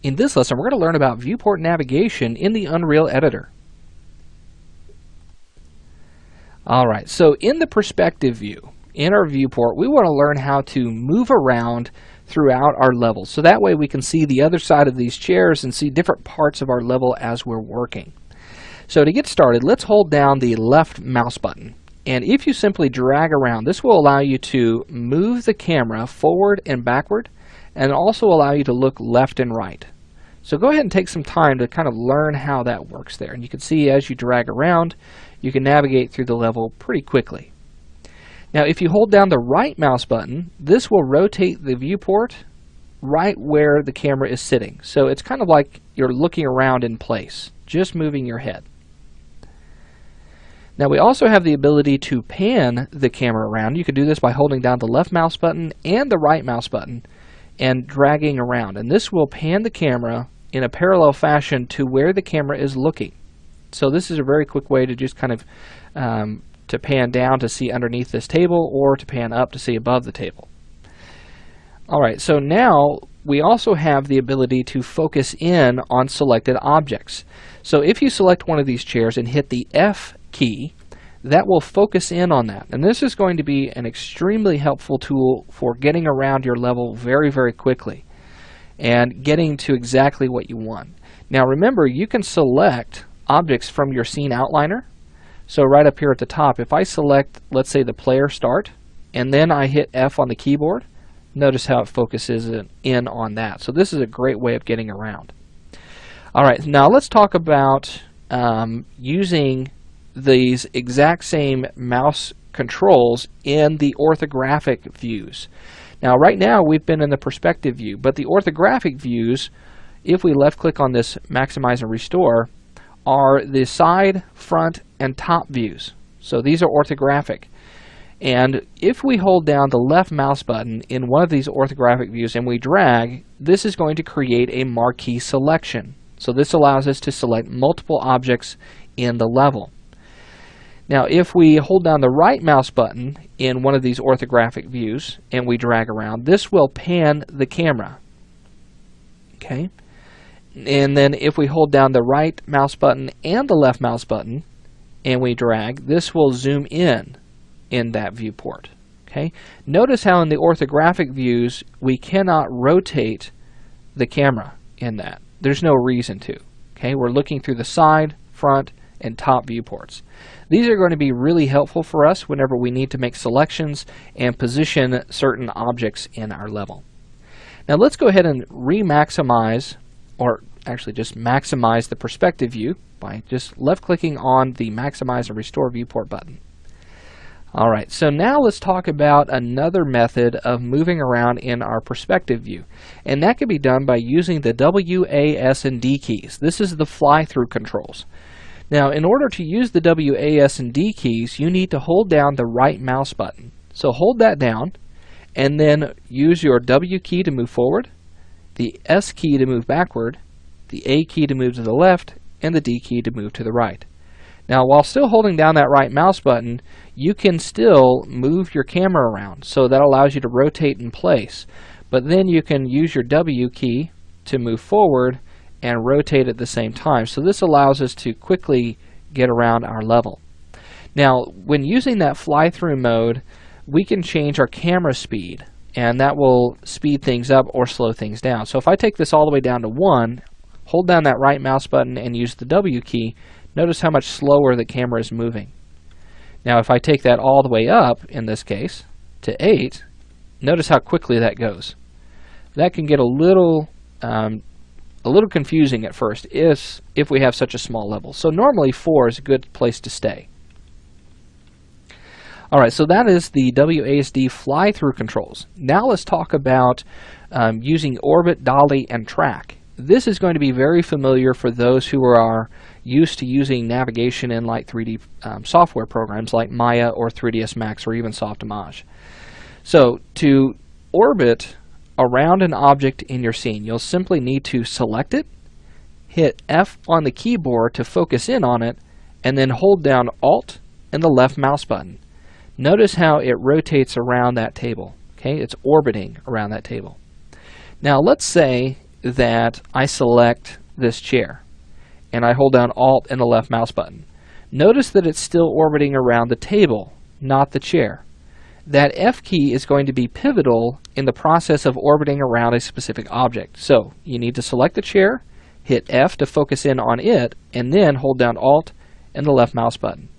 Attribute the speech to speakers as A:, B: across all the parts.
A: In this lesson, we're going to learn about viewport navigation in the Unreal Editor. Alright, so in the perspective view, in our viewport, we want to learn how to move around throughout our level. So that way we can see the other side of these chairs and see different parts of our level as we're working. So to get started, let's hold down the left mouse button. And if you simply drag around, this will allow you to move the camera forward and backward, and also allow you to look left and right. So go ahead and take some time to kind of learn how that works there. And you can see as you drag around, you can navigate through the level pretty quickly. Now if you hold down the right mouse button, this will rotate the viewport right where the camera is sitting. So it's kind of like you're looking around in place, just moving your head. Now we also have the ability to pan the camera around. You can do this by holding down the left mouse button and the right mouse button and dragging around. And this will pan the camera in a parallel fashion to where the camera is looking. So this is a very quick way to just kind of to pan down to see underneath this table, or to pan up to see above the table. Alright, so now we also have the ability to focus in on selected objects. So if you select one of these chairs and hit the F key, that will focus in on that. And this is going to be an extremely helpful tool for getting around your level very, very quickly and getting to exactly what you want. Now remember, you can select objects from your scene outliner. So right up here at the top, if I select, let's say, the player start, and then I hit F on the keyboard, notice how it focuses in on that. So this is a great way of getting around. Alright, now let's talk about using these exact same mouse controls in the orthographic views. Now right now we've been in the perspective view, but the orthographic views, if we left click on this maximize and restore, are the side, front, and top views. So these are orthographic. And if we hold down the left mouse button in one of these orthographic views and we drag, this is going to create a marquee selection. So this allows us to select multiple objects in the level. Now if we hold down the right mouse button in one of these orthographic views and we drag around, this will pan the camera. Okay? And then if we hold down the right mouse button and the left mouse button and we drag, this will zoom in that viewport. Okay? Notice how in the orthographic views we cannot rotate the camera in that. There's no reason to. Okay? We're looking through the side, front, and top viewports. These are going to be really helpful for us whenever we need to make selections and position certain objects in our level. Now let's go ahead and re-maximize, or actually just maximize the perspective view by just left clicking on the maximize and restore viewport button. Alright, so now let's talk about another method of moving around in our perspective view. And that can be done by using the W, A, S, and D keys. This is the fly-through controls. Now in order to use the W, A, S, and D keys, you need to hold down the right mouse button. So hold that down and then use your W key to move forward, the S key to move backward, the A key to move to the left, and the D key to move to the right. Now while still holding down that right mouse button, you can still move your camera around, so that allows you to rotate in place. But then you can use your W key to move forward and rotate at the same time. So this allows us to quickly get around our level. Now when using that fly-through mode, we can change our camera speed, and that will speed things up or slow things down. So if I take this all the way down to 1, hold down that right mouse button and use the W key, notice how much slower the camera is moving. Now if I take that all the way up, in this case, to 8, notice how quickly that goes. That can get a little confusing at first if we have such a small level. So normally 4 is a good place to stay. Alright, so that is the WASD fly-through controls. Now let's talk about using orbit, dolly, and track. This is going to be very familiar for those who are used to using navigation in like 3D software programs like Maya or 3ds Max or even Softimage. So to orbit around an object in your scene, you'll simply need to select it, hit F on the keyboard to focus in on it, and then hold down Alt and the left mouse button. Notice how it rotates around that table. Okay, it's orbiting around that table. Now let's say that I select this chair and I hold down Alt and the left mouse button, notice that it's still orbiting around the table, not the chair. That F key is going to be pivotal in the process of orbiting around a specific object. So you need to select the chair, hit F to focus in on it, and then hold down Alt and the left mouse button.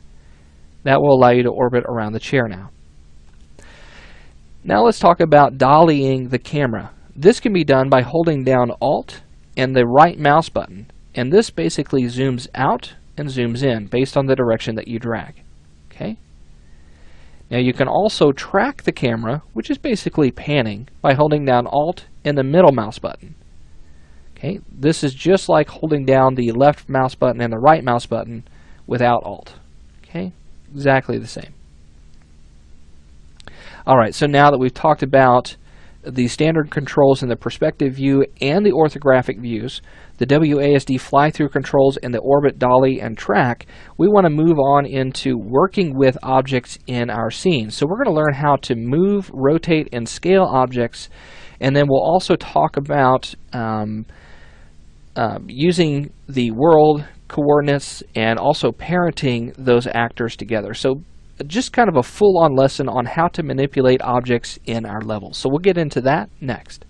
A: That will allow you to orbit around the chair now. Now let's talk about dollying the camera. This can be done by holding down Alt and the right mouse button, and this basically zooms out and zooms in based on the direction that you drag. Okay? Now you can also track the camera, which is basically panning, by holding down Alt and the middle mouse button. Okay? This is just like holding down the left mouse button and the right mouse button without Alt. Okay? Exactly the same. Alright, so now that we've talked about the standard controls in the perspective view and the orthographic views, the WASD fly-through controls and the orbit, dolly, and track, we want to move on into working with objects in our scene. So we're going to learn how to move, rotate, and scale objects, and then we'll also talk about using the world coordinates and also parenting those actors together. So just kind of a full-on lesson on how to manipulate objects in our levels. So we'll get into that next.